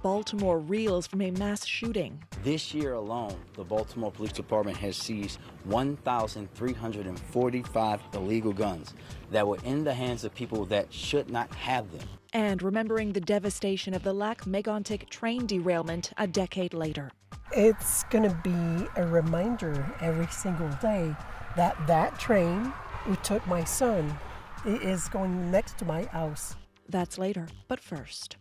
Baltimore reels from a mass shooting. This year alone, the Baltimore Police Department has seized 1,345 illegal guns that were in the hands of people that should not have them. And remembering the devastation of the Lac-Mégantic train derailment a decade later. It's going to be a reminder every single day that that train who took my son is going next to my house. That's later, but first.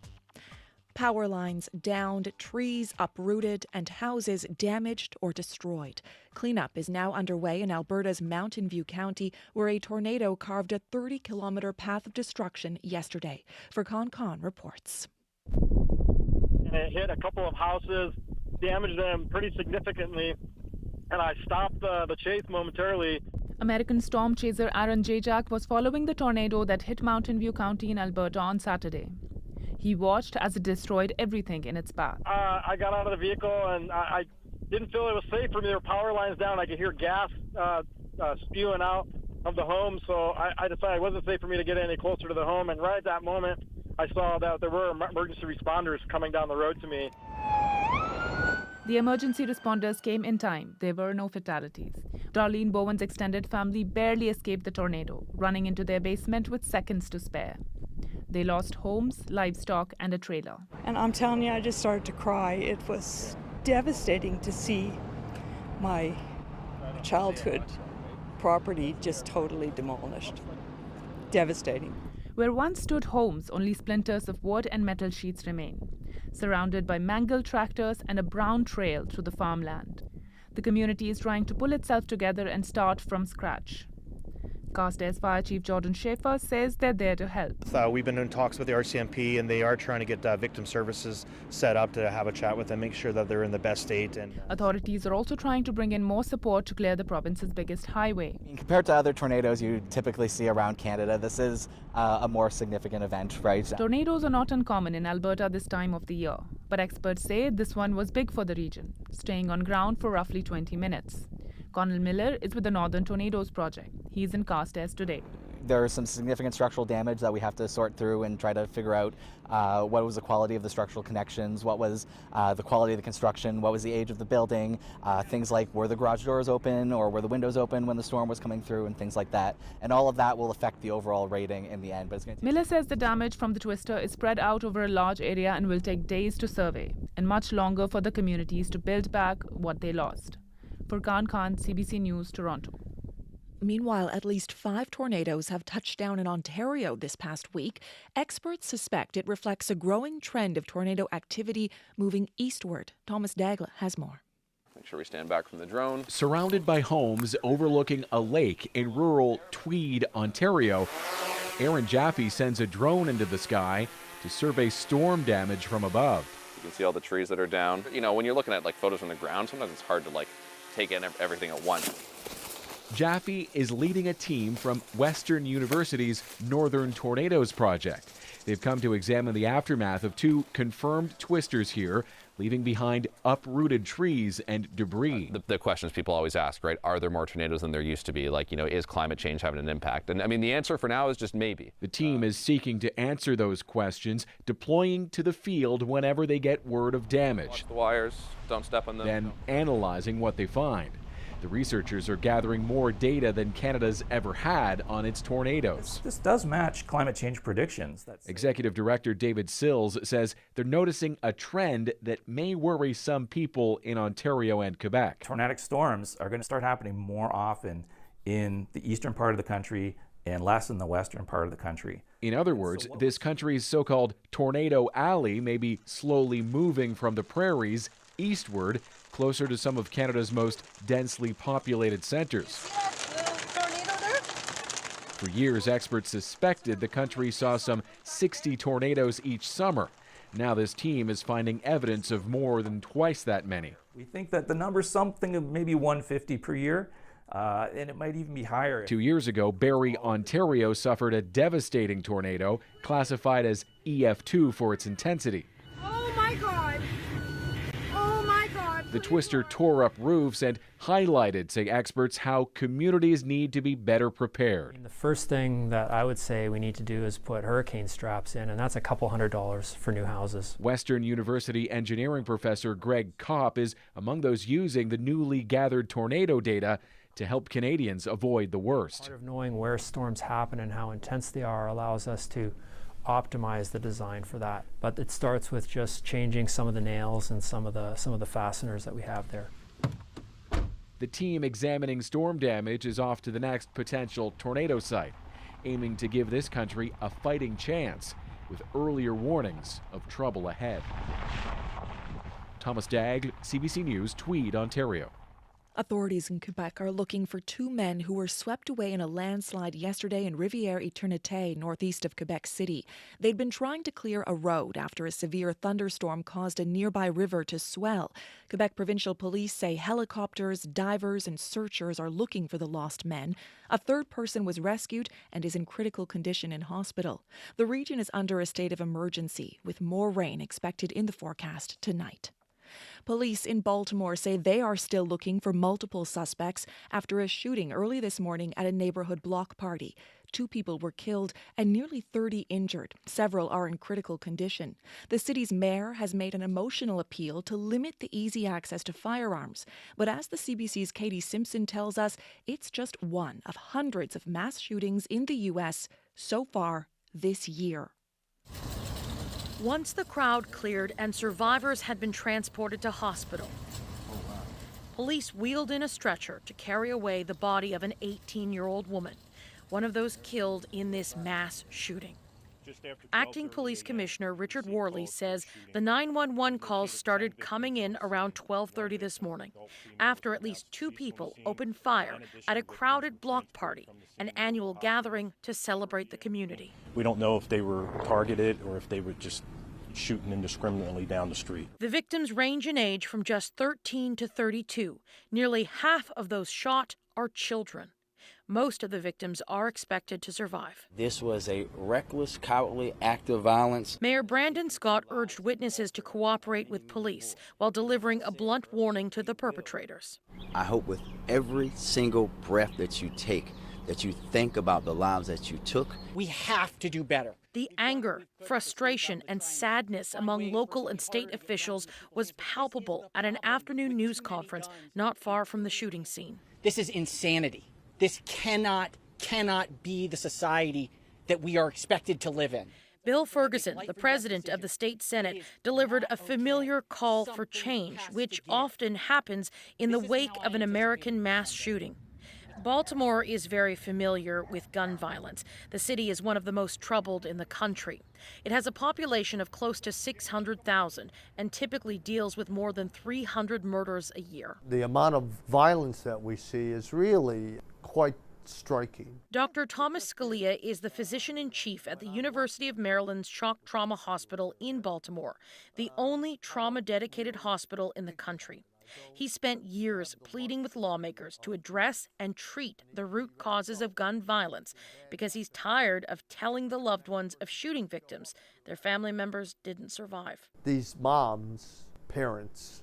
Power lines downed, trees uprooted, and houses damaged or destroyed. Cleanup is now underway in Alberta's Mountain View County, where a tornado carved a 30-kilometre path of destruction yesterday. Qu'ran reports. And it hit a couple of houses, damaged them pretty significantly, and I stopped the chase momentarily. American storm chaser Aaron Jajak was following the tornado that hit Mountain View County in Alberta on Saturday. He watched as it destroyed everything in its path. I got out of the vehicle and I didn't feel it was safe for me. There were power lines down. I could hear gas spewing out of the home, so I decided it wasn't safe for me to get any closer to the home. And right at that moment, I saw that there were emergency responders coming down the road to me. The emergency responders came in time. There were no fatalities. Darlene Bowen's extended family barely escaped the tornado, running into their basement with seconds to spare. They lost homes, livestock, and a trailer. And I'm telling you, I just started to cry. It was devastating to see my childhood property just totally demolished. Devastating. Where once stood homes, only splinters of wood and metal sheets remain, surrounded by mangled tractors and a brown trail through the farmland. The community is trying to pull itself together and start from scratch. Carstairs Fire Chief Jordan Schaefer says they're there to help. We've been in talks with the RCMP, and they are trying to get victim services set up to have a chat with them, make sure that they're in the best state. And authorities are also trying to bring in more support to clear the province's biggest highway. Compared to other tornadoes you typically see around Canada, this is a more significant event, right? Tornadoes are not uncommon in Alberta this time of the year, but experts say this one was big for the region, staying on ground for roughly 20 minutes. Connell Miller is with the Northern Tornadoes Project. He's in Carstairs today. There is some significant structural damage that we have to sort through and try to figure out what was the quality of the structural connections, what was the quality of the construction, what was the age of the building, things like were the garage doors open or were the windows open when the storm was coming through, and things like that. And all of that will affect the overall rating in the end. But it's going to Miller says the damage from the twister is spread out over a large area and will take days to survey, and much longer for the communities to build back what they lost. Furqan Khan, CBC News, Toronto. Meanwhile, at least 5 tornadoes have touched down in Ontario this past week. Experts suspect it reflects a growing trend of tornado activity moving eastward. Thomas Daigle has more. Make sure we stand back from the drone. Surrounded by homes overlooking a lake in rural Tweed, Ontario, Aaron Jaffe sends a drone into the sky to survey storm damage from above. You can see all the trees that are down. You know, when you're looking at photos from the ground, sometimes it's hard to take in everything at once. Jaffe is leading a team from Western University's Northern Tornadoes Project. They've come to examine the aftermath of 2 confirmed twisters here, leaving behind uprooted trees and debris. The questions people always ask, right? Are there more tornadoes than there used to be? Is climate change having an impact? And I mean, the answer for now is just maybe. The team is seeking to answer those questions, deploying to the field whenever they get word of damage. Watch the wires, don't step on them. Then analyzing what they find. The researchers are gathering more data than Canada's ever had on its tornadoes. This does match climate change predictions. Executive Director David Sills says they're noticing a trend that may worry some people in Ontario and Quebec. Tornadic storms are going to start happening more often in the eastern part of the country and less in the western part of the country. In other words, this country's so-called tornado alley may be slowly moving from the prairies eastward, closer to some of Canada's most densely populated centers. For years, experts suspected the country saw some 60 tornadoes each summer. Now this team is finding evidence of more than twice that many. We think that the number's something of maybe 150 per year, and it might even be higher. 2 years ago, Barrie, Ontario suffered a devastating tornado, classified as EF2 for its intensity. Oh my God! Oh my God! The twister tore up roofs and highlighted, say experts, how communities need to be better prepared. The first thing that I would say we need to do is put hurricane straps in, and that's a couple $100s for new houses. Western University engineering professor Greg Kopp is among those using the newly gathered tornado data to help Canadians avoid the worst. Part of knowing where storms happen and how intense they are allows us to optimize the design for that. But it starts with just changing some of the nails and some of the fasteners that we have there. The team examining storm damage is off to the next potential tornado site, aiming to give this country a fighting chance with earlier warnings of trouble ahead. Thomas Dagg, CBC News, Tweed, Ontario. Authorities in Quebec are looking for two men who were swept away in a landslide yesterday in Rivière-Éternité, northeast of Quebec City. They'd been trying to clear a road after a severe thunderstorm caused a nearby river to swell. Quebec provincial police say helicopters, divers, and searchers are looking for the lost men. A third person was rescued and is in critical condition in hospital. The region is under a state of emergency, with more rain expected in the forecast tonight. Police in Baltimore say they are still looking for multiple suspects after a shooting early this morning at a neighborhood block party. 2 people were killed and nearly 30 injured. Several are in critical condition. The city's mayor has made an emotional appeal to limit the easy access to firearms. But as the CBC's Katie Simpson tells us, it's just one of hundreds of mass shootings in the U.S. so far this year. Once the crowd cleared and survivors had been transported to hospital, police wheeled in a stretcher to carry away the body of an 18-year-old woman, one of those killed in this mass shooting. Acting Police Commissioner Richard Worley says the 911 calls started coming in around 12:30 this morning, after at least 2 people opened fire at a crowded block party, an annual gathering to celebrate the community. We don't know if they were targeted or if they were just shooting indiscriminately down the street. The victims range in age from just 13 to 32. Nearly half of those shot are children. Most of the victims are expected to survive. This was a reckless, cowardly act of violence. Mayor Brandon Scott urged witnesses to cooperate with police while delivering a blunt warning to the perpetrators. I hope with every single breath that you take, that you think about the lives that you took. We have to do better. The anger, frustration, and sadness among local and state officials was palpable at an afternoon news conference not far from the shooting scene. This is insanity. This cannot be the society that we are expected to live in. Bill Ferguson, the president of the state Senate, delivered a familiar call for change, which often happens in the wake of an American mass shooting. Baltimore is very familiar with gun violence. The city is one of the most troubled in the country. It has a population of close to 600,000 and typically deals with more than 300 murders a year. The amount of violence that we see is really quite striking. Dr. Thomas Scalia is the physician-in-chief at the University of Maryland's Shock Trauma Hospital in Baltimore, the only trauma-dedicated hospital in the country. He spent years pleading with lawmakers to address and treat the root causes of gun violence because he's tired of telling the loved ones of shooting victims their family members didn't survive. These moms, parents,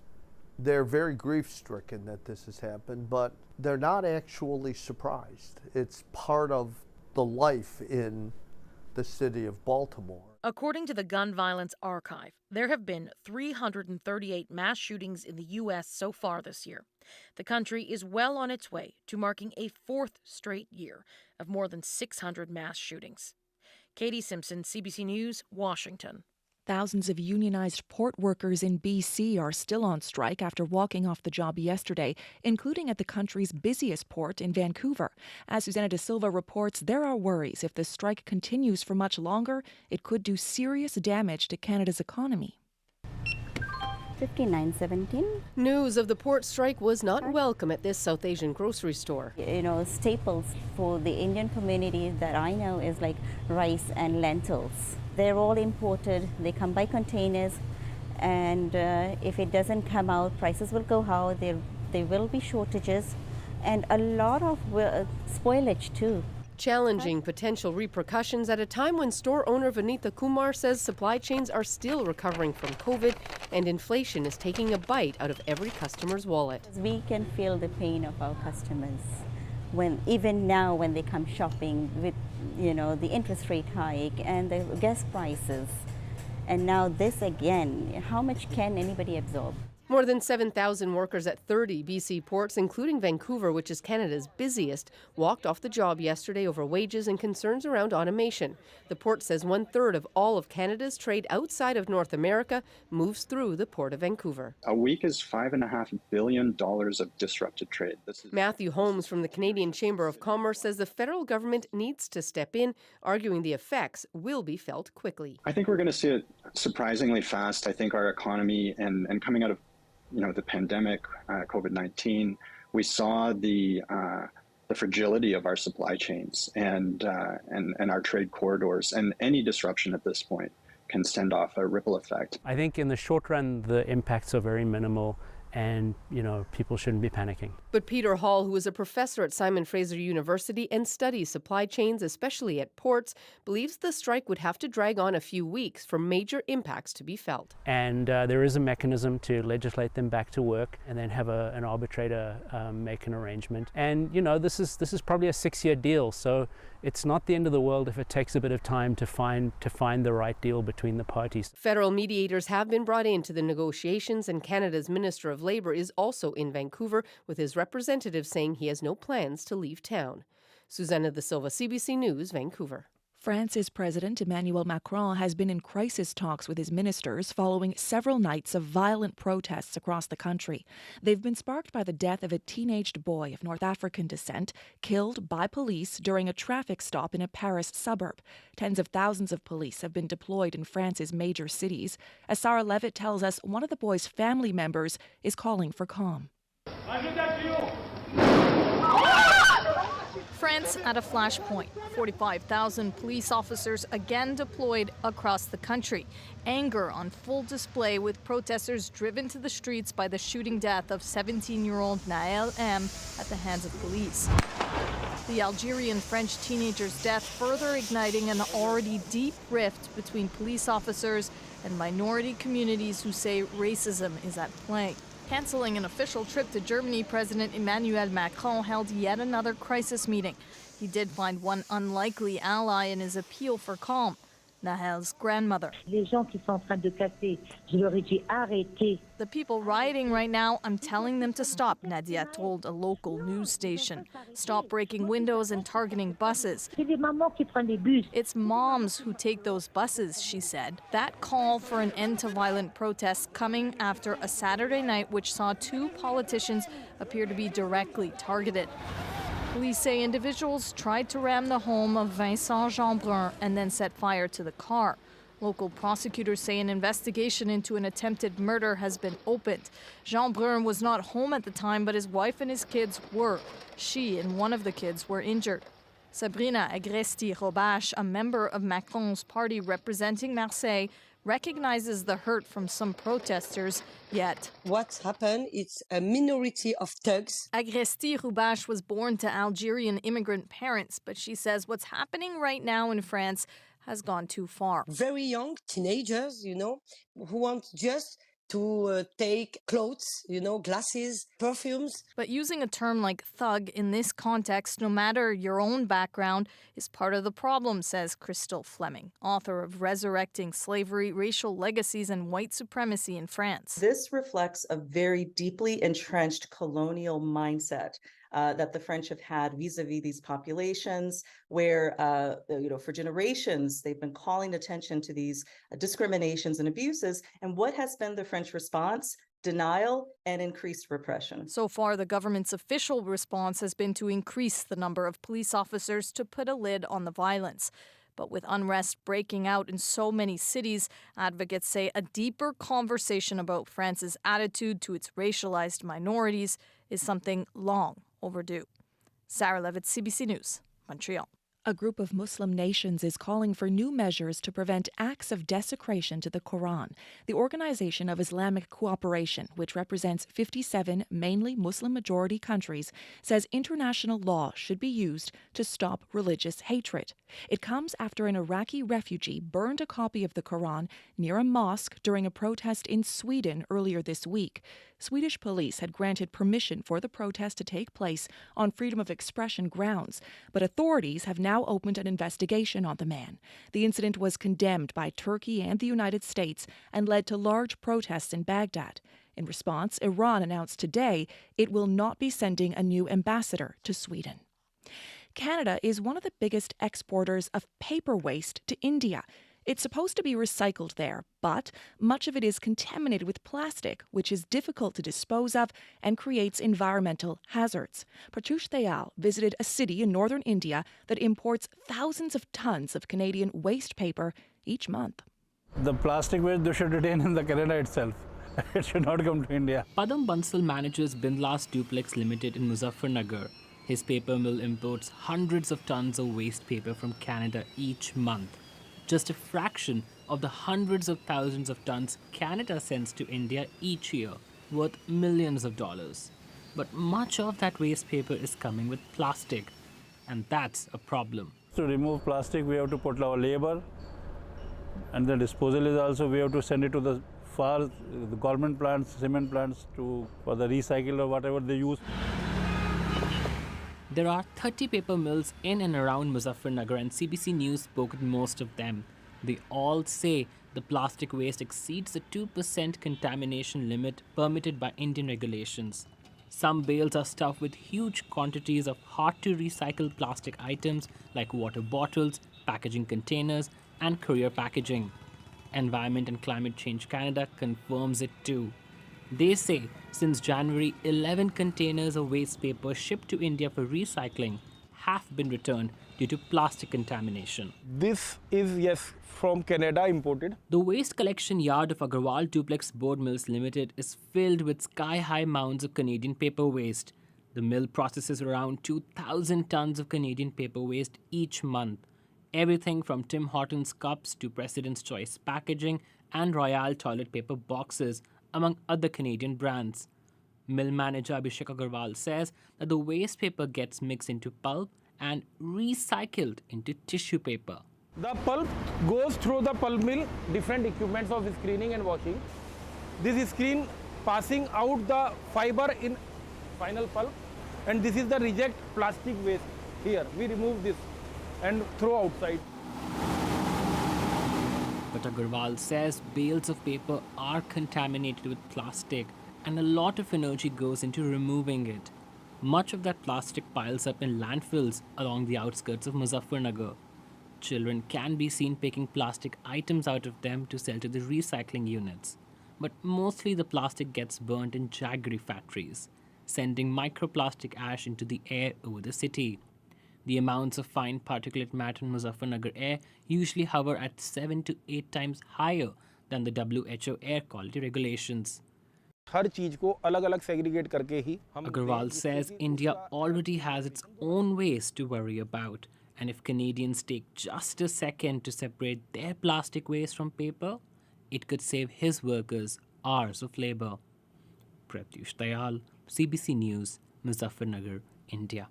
they're very grief-stricken that this has happened, but they're not actually surprised. It's part of the life in the city of Baltimore. According to the Gun Violence Archive, there have been 338 mass shootings in the U.S. so far this year. The country is well on its way to marking a 4th straight year of more than 600 mass shootings. Katie Simpson, CBC News, Washington. Thousands of unionized port workers in BC are still on strike after walking off the job yesterday, including at the country's busiest port in Vancouver. As Susanna De Silva reports, there are worries if the strike continues for much longer, it could do serious damage to Canada's economy. 5917. News of the port strike was not welcome at this South Asian grocery store. You know, staples for the Indian community that I know is like rice and lentils. They're all imported, they come by containers, and if it doesn't come out, prices will go high, there will be shortages, and a lot of spoilage too. Challenging potential repercussions at a time when store owner Vanitha Kumar says supply chains are still recovering from COVID and inflation is taking a bite out of every customer's wallet. We can feel the pain of our customers even now when they come shopping with, the interest rate hike and the gas prices. And now this again, how much can anybody absorb? More than 7,000 workers at 30 BC ports, including Vancouver, which is Canada's busiest, walked off the job yesterday over wages and concerns around automation. The port says 1/3 of all of Canada's trade outside of North America moves through the Port of Vancouver. A week is $5.5 billion of disrupted trade. Matthew Holmes from the Canadian Chamber of Commerce says the federal government needs to step in, arguing the effects will be felt quickly. I think we're going to see it surprisingly fast. I think our economy and coming out of the pandemic, COVID-19, we saw the fragility of our supply chains and our trade corridors, and any disruption at this point can send off a ripple effect. I think in the short run, the impacts are very minimal, and people shouldn't be panicking. But Peter Hall, who is a professor at Simon Fraser University and studies supply chains, especially at ports, believes the strike would have to drag on a few weeks for major impacts to be felt. And there is a mechanism to legislate them back to work and then have an arbitrator make an arrangement. And this is probably a 6-year deal, so it's not the end of the world if it takes a bit of time to find the right deal between the parties. Federal mediators have been brought into the negotiations, and Canada's Minister of Labour is also in Vancouver, with his representative saying he has no plans to leave town. Susanna De Silva, CBC News, Vancouver. France's President Emmanuel Macron has been in crisis talks with his ministers following several nights of violent protests across the country. They've been sparked by the death of a teenaged boy of North African descent, killed by police during a traffic stop in a Paris suburb. Tens of thousands of police have been deployed in France's major cities. As Sarah Levitt tells us, one of the boy's family members is calling for calm. France at a flashpoint. 45,000 police officers again deployed across the country. Anger on full display, with protesters driven to the streets by the shooting death of 17-year-old Naël M at the hands of police. The Algerian-French teenager's death further igniting an already deep rift between police officers and minority communities who say racism is at play. Canceling an official trip to Germany, President Emmanuel Macron held yet another crisis meeting. He did find one unlikely ally in his appeal for calm: Nahel's grandmother. The people rioting right now, I'm telling them to stop, Nadia told a local news station. Stop breaking windows and targeting buses. It's moms who take those buses, she said. That call for an end to violent protests coming after a Saturday night which saw 2 politicians appear to be directly targeted. Police say individuals tried to ram the home of Vincent Jeanbrun and then set fire to the car. Local prosecutors say an investigation into an attempted murder has been opened. Jeanbrun was not home at the time, but his wife and his kids were. She and one of the kids were injured. Sabrina Agresti-Robache, a member of Macron's party representing Marseille, recognizes the hurt from some protesters, yet what happened, it's a minority of thugs. Agresti-Robache was born to Algerian immigrant parents, but she says what's happening right now in France has gone too far. Very young teenagers, who want just to take clothes, glasses, perfumes. But using a term like thug in this context, no matter your own background, is part of the problem, says Crystal Fleming, author of Resurrecting Slavery, Racial Legacies and White Supremacy in France. This reflects a very deeply entrenched colonial mindset that the French have had vis-a-vis these populations, where, for generations, they've been calling attention to these discriminations and abuses. And what has been the French response? Denial and increased repression. So far, the government's official response has been to increase the number of police officers to put a lid on the violence. But with unrest breaking out in so many cities, advocates say a deeper conversation about France's attitude to its racialized minorities is something long overdue. Sarah Levitt, CBC News, Montreal. A group of Muslim nations is calling for new measures to prevent acts of desecration to the Qur'an. The Organization of Islamic Cooperation, which represents 57 mainly Muslim-majority countries, says international law should be used to stop religious hatred. It comes after an Iraqi refugee burned a copy of the Qur'an near a mosque during a protest in Sweden earlier this week. Swedish police had granted permission for the protest to take place on freedom of expression grounds, but authorities have now opened an investigation on the man. The incident was condemned by Turkey and the United States and led to large protests in Baghdad. In response, Iran announced today it will not be sending a new ambassador to Sweden. Canada is one of the biggest exporters of paper waste to India. It's supposed to be recycled there, but much of it is contaminated with plastic, which is difficult to dispose of and creates environmental hazards. Pratyush Dayal visited a city in northern India that imports thousands of tons of Canadian waste paper each month. The plastic waste they should retain in the Canada itself. It should not come to India. Padam Bansal manages Bindlas Duplex Limited in Muzaffarnagar. His paper mill imports hundreds of tons of waste paper from Canada each month. Just a fraction of the hundreds of thousands of tons Canada sends to India each year, worth millions of dollars. But much of that waste paper is coming with plastic, and that's a problem. To remove plastic, we have to put our labor, and the disposal is also, we have to send it to the government plants, cement plants, for the recycle or whatever they use. There are 30 paper mills in and around Muzaffarnagar, and CBC News spoke with most of them. They all say the plastic waste exceeds the 2% contamination limit permitted by Indian regulations. Some bales are stuffed with huge quantities of hard-to-recycle plastic items like water bottles, packaging containers, and courier packaging. Environment and Climate Change Canada confirms it too. They say since January, 11 containers of waste paper shipped to India for recycling have been returned due to plastic contamination. This is, yes, from Canada imported. The waste collection yard of Agarwal Duplex Board Mills Limited is filled with sky-high mounds of Canadian paper waste. The mill processes around 2,000 tons of Canadian paper waste each month. Everything from Tim Hortons cups to President's Choice packaging and Royale toilet paper boxes, among other Canadian brands. Mill manager Abhishek Agarwal says that the waste paper gets mixed into pulp and recycled into tissue paper. The pulp goes through the pulp mill, different equipments of screening and washing. This screen passing out the fiber in final pulp, and this is the reject plastic waste. Here, we remove this and throw outside. But Agarwal says bales of paper are contaminated with plastic and a lot of energy goes into removing it. Much of that plastic piles up in landfills along the outskirts of Muzaffarnagar. Children can be seen picking plastic items out of them to sell to the recycling units. But mostly the plastic gets burnt in jaggery factories, sending microplastic ash into the air over the city. The amounts of fine particulate matter in Muzaffarnagar air usually hover at 7 to 8 times higher than the WHO air quality regulations. Agarwal says India already has its own waste to worry about, and if Canadians take just a second to separate their plastic waste from paper, it could save his workers hours of labor. Pratyush Dayal, CBC News, Muzaffarnagar, India.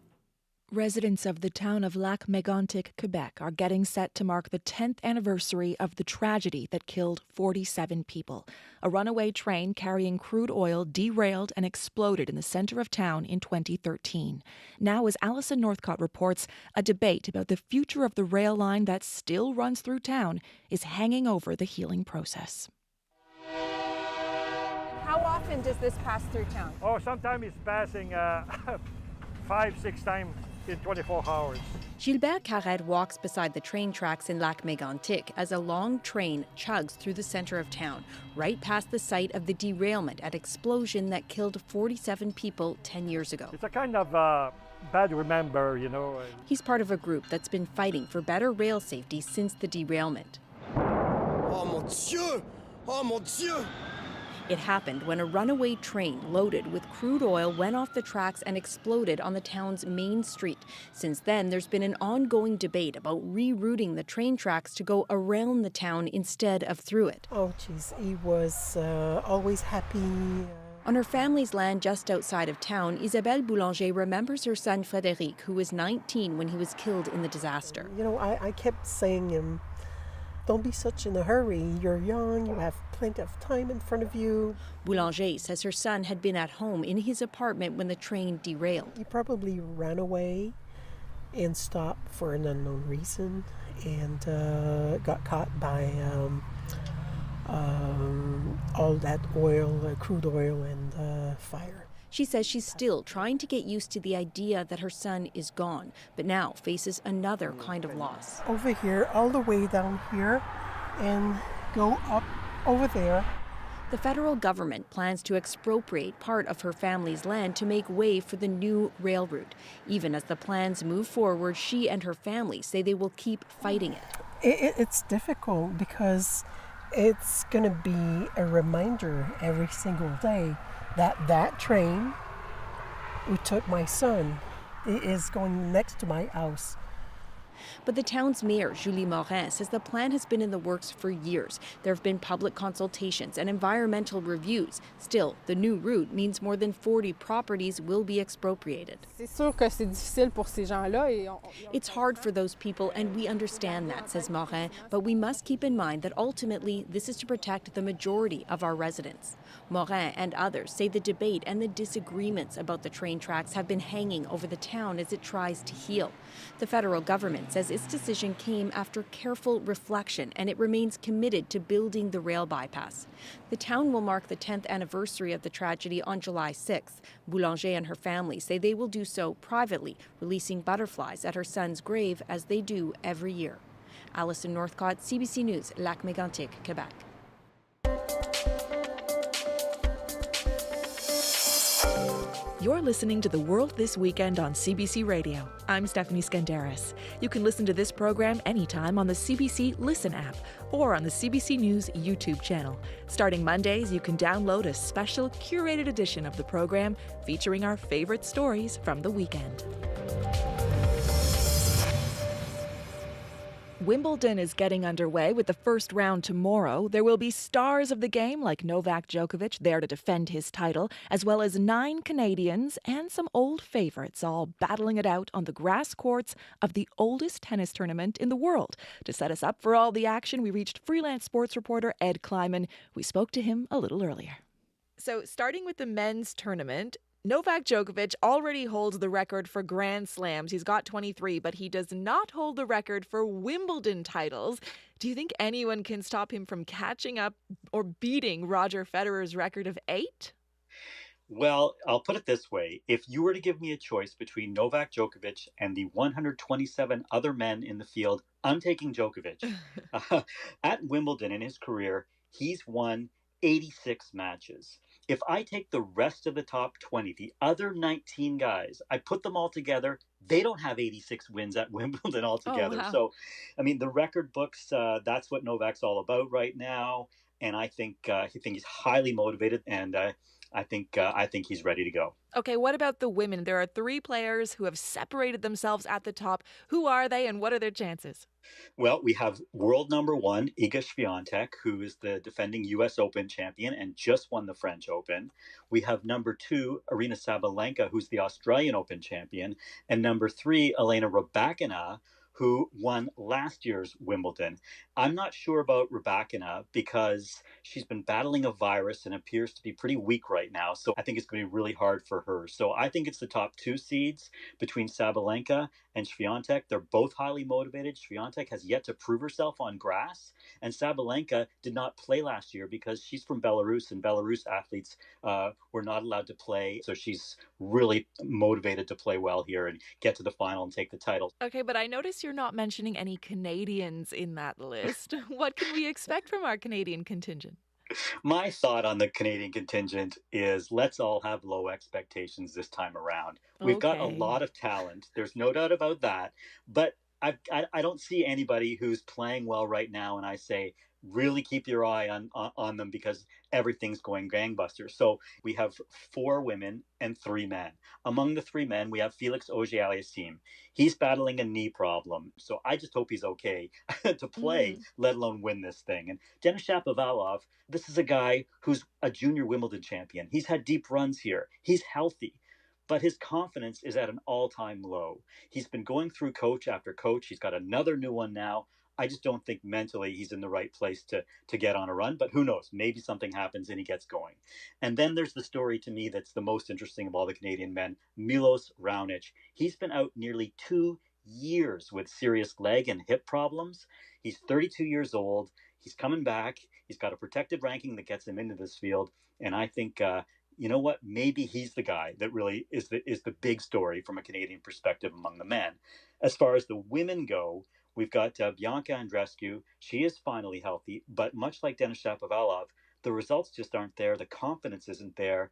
Residents of the town of Lac-Mégantic, Quebec, are getting set to mark the 10th anniversary of the tragedy that killed 47 people. A runaway train carrying crude oil derailed and exploded in the center of town in 2013. Now, as Alison Northcott reports, a debate about the future of the rail line that still runs through town is hanging over the healing process. How often does this pass through town? Oh, sometimes it's passing 5-6 times in 24 hours. Gilbert Carrère walks beside the train tracks in Lac-Mégantic as a long train chugs through the center of town, right past the site of the derailment and explosion that killed 47 people 10 years ago. It's a kind of bad remember, you know. He's part of a group that's been fighting for better rail safety since the derailment. Oh mon Dieu! Oh mon Dieu! It happened when a runaway train loaded with crude oil went off the tracks and exploded on the town's main street. Since then, there's been an ongoing debate about rerouting the train tracks to go around the town instead of through it. Oh, geez, he was always happy. On her family's land just outside of town, Isabelle Boulanger remembers her son Frédéric, who was 19 when he was killed in the disaster. You know, I kept saying him, don't be such in a hurry. You're young, you have plenty of time in front of you. Boulanger says her son had been at home in his apartment when the train derailed. He probably ran away and stopped for an unknown reason and got caught by all that oil, crude oil and fire. She says she's still trying to get used to the idea that her son is gone, but now faces another kind of loss. Over here, all the way down here, and go up over there. The federal government plans to expropriate part of her family's land to make way for the new rail route. Even as the plans move forward, she and her family say they will keep fighting it. It's difficult because it's going to be a reminder every single day that train who took my son is going next to my house. But the town's mayor, Julie Morin, says the plan has been in the works for years. There have been public consultations and environmental reviews. Still, the new route means more than 40 properties will be expropriated. It's hard for those people, and we understand that, says Morin, but we must keep in mind that ultimately this is to protect the majority of our residents. Morin and others say the debate and the disagreements about the train tracks have been hanging over the town as it tries to heal. The federal government says its decision came after careful reflection, and it remains committed to building the rail bypass. The town will mark the 10th anniversary of the tragedy on July 6th. Boulanger and her family say they will do so privately, releasing butterflies at her son's grave as they do every year. Alison Northcott, CBC News, Lac-Mégantic, Quebec. You're listening to The World This Weekend on CBC Radio. I'm Stephanie Skandaris. You can listen to this program anytime on the CBC Listen app or on the CBC News YouTube channel. Starting Mondays, you can download a special curated edition of the program featuring our favorite stories from the weekend. Wimbledon is getting underway with the first round tomorrow. There will be stars of the game like Novak Djokovic there to defend his title, as well as 9 Canadians and some old favorites all battling it out on the grass courts of the oldest tennis tournament in the world. To set us up for all the action, we reached freelance sports reporter Ed Kleiman. We spoke to him a little earlier. So starting with the men's tournament, Novak Djokovic already holds the record for Grand Slams. He's got 23, but he does not hold the record for Wimbledon titles. Do you think anyone can stop him from catching up or beating Roger Federer's record of 8? Well, I'll put it this way. If you were to give me a choice between Novak Djokovic and the 127 other men in the field, I'm taking Djokovic. At Wimbledon in his career, he's won 86 matches. If I take the rest of the top 20, the other 19 guys, I put them all together, they don't have 86 wins at Wimbledon altogether. Oh, wow. So, I mean, the record books, that's what Novak's all about right now. And I think he's highly motivated, and I think he's ready to go. Okay, what about the women? There are 3 players who have separated themselves at the top. Who are they and what are their chances? Well, we have world number 1, Iga Swiatek, who is the defending U.S. Open champion and just won the French Open. We have number 2, Aryna Sabalenka, who's the Australian Open champion. And number 3, Elena Rybakina, who won last year's Wimbledon. I'm not sure about Rybakina because she's been battling a virus and appears to be pretty weak right now. So I think it's going to be really hard for her. So I think it's the top 2 seeds between Sabalenka and Swiatek. They're both highly motivated. Swiatek has yet to prove herself on grass, and Sabalenka did not play last year because she's from Belarus, and Belarus athletes were not allowed to play. So she's really motivated to play well here and get to the final and take the title. Okay, but I notice you're not mentioning any Canadians in that list. What can we expect from our Canadian contingent? My thought on the Canadian contingent is let's all have low expectations this time around. We've got a lot of talent. There's no doubt about that. But I don't see anybody who's playing well right now and I say really keep your eye on them because everything's going gangbusters. So we have 4 women and 3 men. Among the 3 men, we have Felix Auger-Aliassime. He's battling a knee problem, so I just hope he's okay to play, let alone win this thing. And Denis Shapovalov, this is a guy who's a junior Wimbledon champion. He's had deep runs here. He's healthy, but his confidence is at an all-time low. He's been going through coach after coach. He's got another new one now. I just don't think mentally he's in the right place to get on a run, but who knows? Maybe something happens and he gets going. And then there's the story to me that's the most interesting of all the Canadian men, Milos Raonic. He's been out nearly 2 years with serious leg and hip problems. He's 32 years old. He's coming back. He's got a protected ranking that gets him into this field. And I think, you know what? Maybe he's the guy that really is the big story from a Canadian perspective among the men. As far as the women go, we've got Bianca Andreescu. She is finally healthy, but much like Denis Shapovalov, the results just aren't there. The confidence isn't there.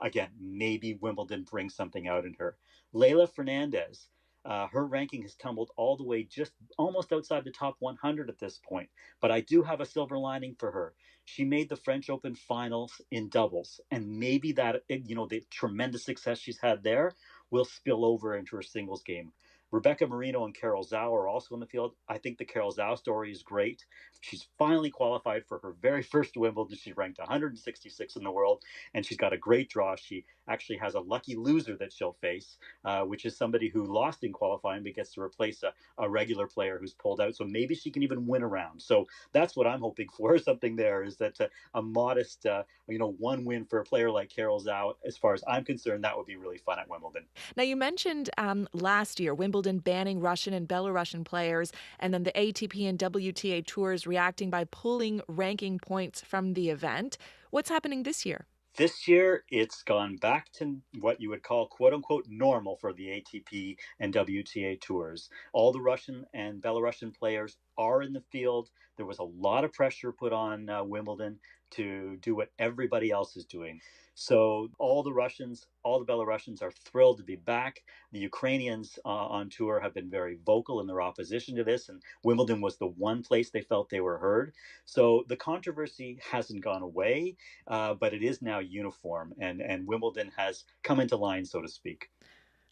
Again, maybe Wimbledon brings something out in her. Leylah Fernandez, her ranking has tumbled all the way just almost outside the top 100 at this point. But I do have a silver lining for her. She made the French Open finals in doubles, and maybe that, the tremendous success she's had there will spill over into her singles game. Rebecca Marino and Carol Zhao are also in the field. I think the Carol Zhao story is great. She's finally qualified for her very first Wimbledon. She's ranked 166 in the world, and she's got a great draw. She actually has a lucky loser that she'll face, which is somebody who lost in qualifying but gets to replace a regular player who's pulled out. So maybe she can even win a round. So that's what I'm hoping for. Something there is that a modest, one win for a player like Carol Zhao. As far as I'm concerned, that would be really fun at Wimbledon. Now, you mentioned last year Wimbledon banning Russian and Belarusian players, and then the ATP and WTA tours reacting by pulling ranking points from the event. What's happening this year? This year, it's gone back to what you would call quote-unquote normal for the ATP and WTA tours. All the Russian and Belarusian players are in the field. There was a lot of pressure put on Wimbledon to do what everybody else is doing. So all the Russians, all the Belarusians are thrilled to be back. The Ukrainians on tour have been very vocal in their opposition to this, and Wimbledon was the one place they felt they were heard. So the controversy hasn't gone away, but it is now uniform, and Wimbledon has come into line, so to speak.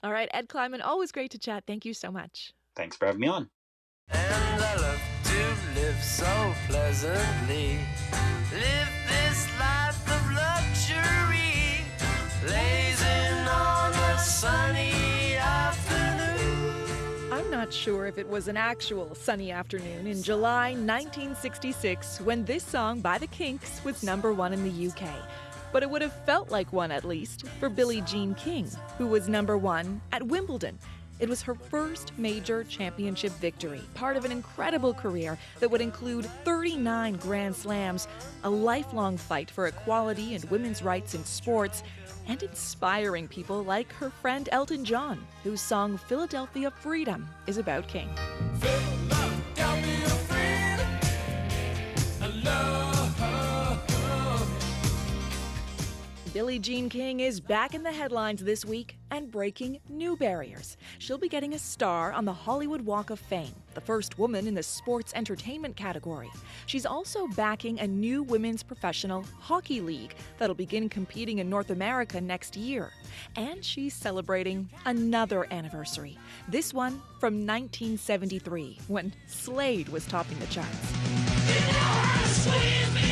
All right, Ed Kleiman, always great to chat. Thank you so much. Thanks for having me on. And I love to live so pleasantly. Live this life of luxury, lazing on a sunny afternoon. I'm not sure if it was an actual sunny afternoon in July 1966 when this song by the Kinks was #1 in the UK. But it would have felt like one, at least, for Billie Jean King, who was #1 at Wimbledon. It was her first major championship victory, part of an incredible career that would include 39 Grand Slams, a lifelong fight for equality and women's rights in sports, and inspiring people like her friend Elton John, whose song Philadelphia Freedom is about King. Philadelphia freedom, love. Billie Jean King is back in the headlines this week and breaking new barriers. She'll be getting a star on the Hollywood Walk of Fame, the first woman in the sports entertainment category. She's also backing a new women's professional hockey league that'll begin competing in North America next year. And she's celebrating another anniversary, this one from 1973, when Slade was topping the charts. You know how to swing me.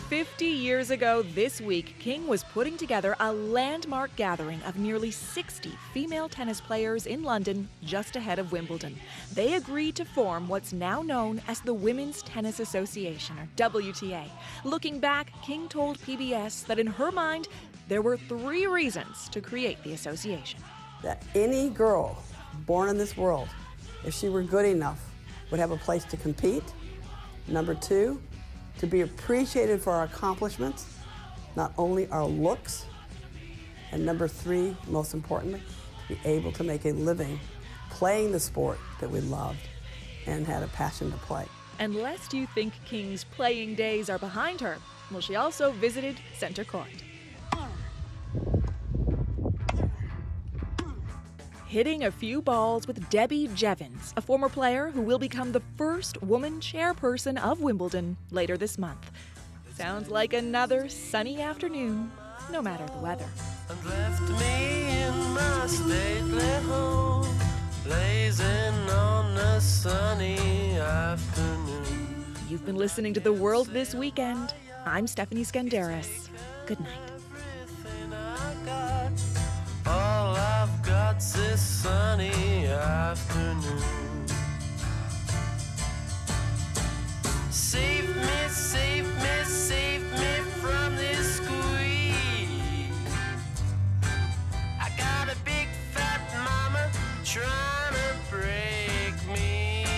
50 years ago this week, King was putting together a landmark gathering of nearly 60 female tennis players in London just ahead of Wimbledon. They agreed to form what's now known as the Women's Tennis Association, or WTA. Looking back, King told PBS that in her mind, there were 3 reasons to create the association. That any girl born in this world, if she were good enough, would have a place to compete. Number 2, to be appreciated for our accomplishments, not only our looks. And number 3, most importantly, to be able to make a living playing the sport that we loved and had a passion to play. And lest you think King's playing days are behind her, well, she also visited Centre Court. hitting a few balls with Debbie Jevons, a former player who will become the first woman chairperson of Wimbledon later this month. Sounds like another sunny afternoon, no matter the weather. And left me in my stately home, blazing on a sunny afternoon. You've been listening to The World This Weekend. I'm Stephanie Skandaris. Good night. All I've got's this sunny afternoon. Save me, save me, save me from this squeeze. I got a big fat mama trying to break me,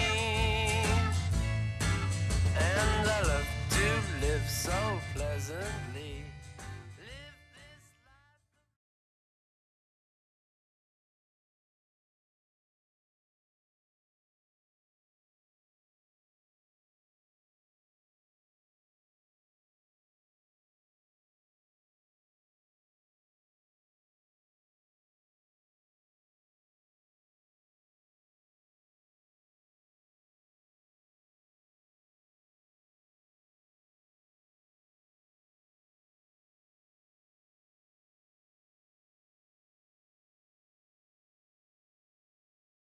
and I love to live so pleasantly.